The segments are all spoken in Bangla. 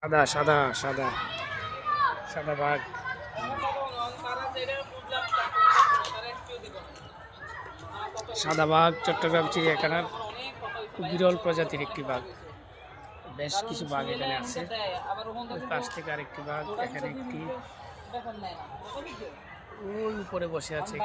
সাদা সাদা সাদা সাদা বাঘ। সাদা বাঘ চট্টগ্রাম চিড়িয়াখানার খুব বিরল প্রজাতির একটি বাঘ। বেশ কিছু বাঘ এখানে আছে। ওই পাশ থেকে আরেকটি বাঘ, এখানে একটি, ওই উপরে বসে আছে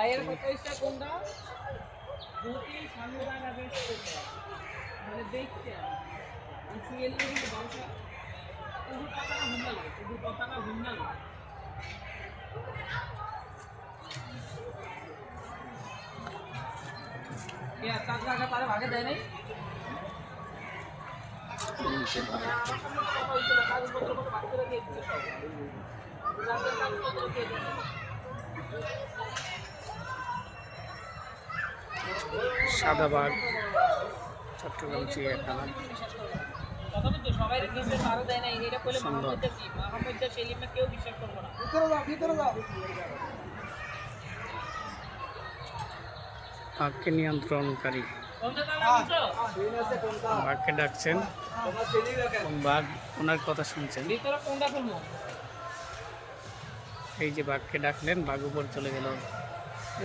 সাদা বাঘ চট্টগ্রাম চিড়িয়াখানা। সুন্দর। বাঘকে নিয়ন্ত্রণকারী, বাঘকে ডাকছেন, বাঘ ওনার কথা শুনছেন। এই যে বাঘকে ডাকলেন, বাঘ উপর চলে গেল,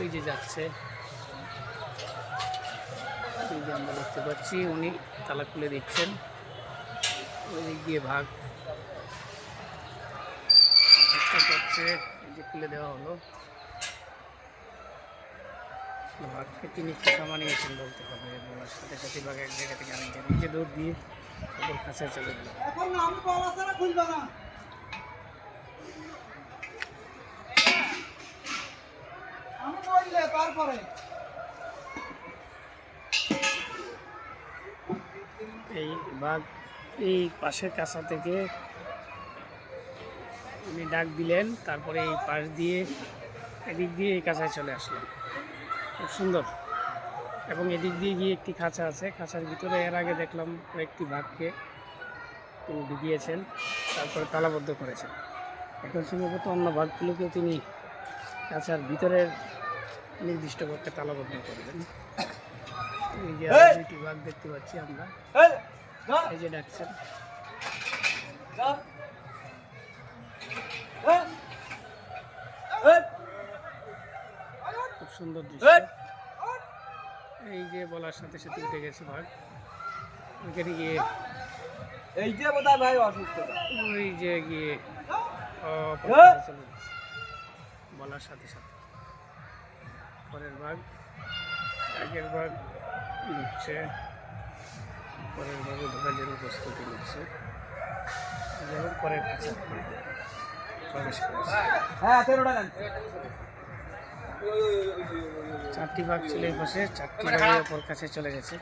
ওই যে যাচ্ছে, এই যে আমরা দেখতে পাচ্ছি উনি তালা খুলে দিচ্ছেন। ওই দিক দিয়ে বাঘ চেষ্টা করছে, এই যে খুলে দেওয়া হলো। বাঘকে তিনি খোঁচা মানিয়েছেন বলতে হবে, বলার সাথে সাথে বাঘ এক জায়গা থেকে আরেক জায়গায় নিজে দৌড় দিয়ে ওদের কাছে চলে গেল। এই বাঘ এই পাশের কাছা থেকে উনি ডাক দিলেন, তারপরে এই পাশ দিয়ে এদিক দিয়ে এই কাছায় চলে আসলেন। খুব সুন্দর। এবং এদিক দিয়ে গিয়ে একটি খাঁচা আছে, খাঁচার ভিতরে এর আগে দেখলাম কয়েকটি বাঘকে তিনি ঢুকিয়েছেন, তারপরে তালাবদ্ধ করেছেন। এখন সম্ভবত অন্য বাঘগুলোকেও তিনি খাঁচার ভিতরের নির্দিষ্ট কক্ষে তালাবদ্ধ করবেন। এই যে দুইটি বাঘ দেখতে পাচ্ছি আমরা, এই যে ডাকছেন। খুব সুন্দর দৃশ্য। এই যে বলার সাথে সাথে উঠে গেছে বাঘ, ওইখানে গিয়ে এই যে বোধহয় ভাই অসুস্থ, ওই যে গিয়ে বলার সাথে সাথে পরের বাঘ, আগের বাঘ নিচ্ছে, পরের বাঘে ঢোকার জন্য প্রস্তুতি নিচ্ছে, যেমন পরের কাছে প্রবেশ করেছে। চারটি বাঘ ছিল এই পাশে, চারটি বাঘের অপর কাছে চলে গেছে।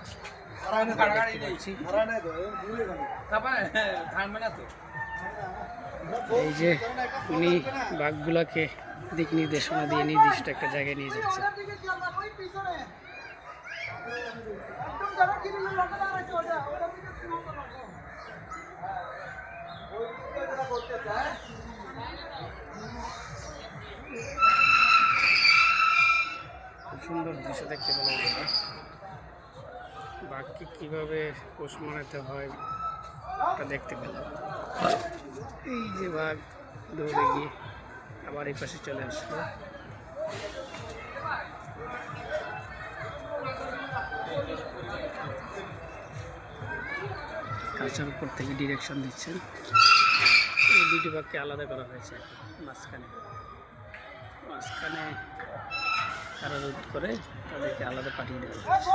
এই যে উনি বাঘগুলাকে দিক নির্দেশনা দিয়ে নির্দিষ্ট একটা জায়গায় নিয়ে যাচ্ছে। খুব সুন্দর দৃশ্য দেখতে পেলাম আমরা। বাঘকে কীভাবে পোষ মানাতে হয় ওটা দেখতে পেলাম। এই যে বাঘ দৌড়ে গিয়ে আবার এই পাশে চলে আসলো। কাঁচার উপর থেকে ডিরেকশন দিচ্ছেন। এই দুটি বাঘকে আলাদা করা হয়েছে, মাঝখানে কারারোধ করে তাদেরকে আলাদা পাঠিয়ে দেওয়া হয়েছে।